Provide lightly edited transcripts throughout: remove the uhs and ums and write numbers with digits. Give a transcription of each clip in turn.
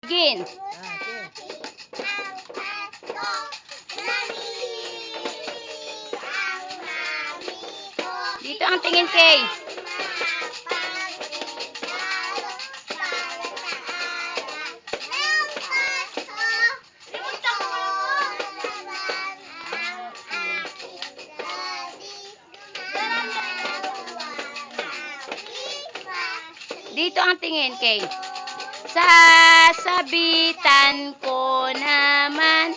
Begin. Dito ang tingin kay. Dito ang tingin kay. Sasabitan ko naman.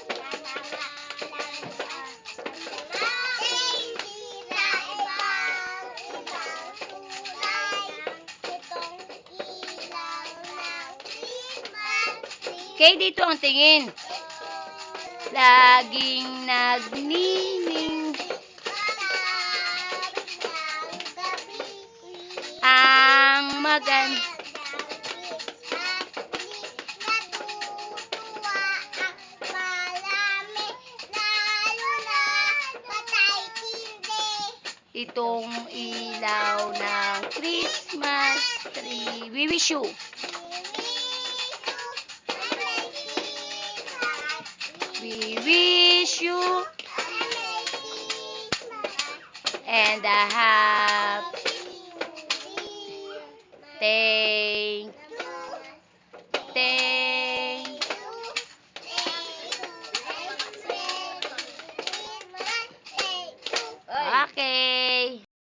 Kay dito ang tingin. Laging nagnining ang maganda. Itong ilaw ng Christmas tree. We wish you. We wish you and a happy thank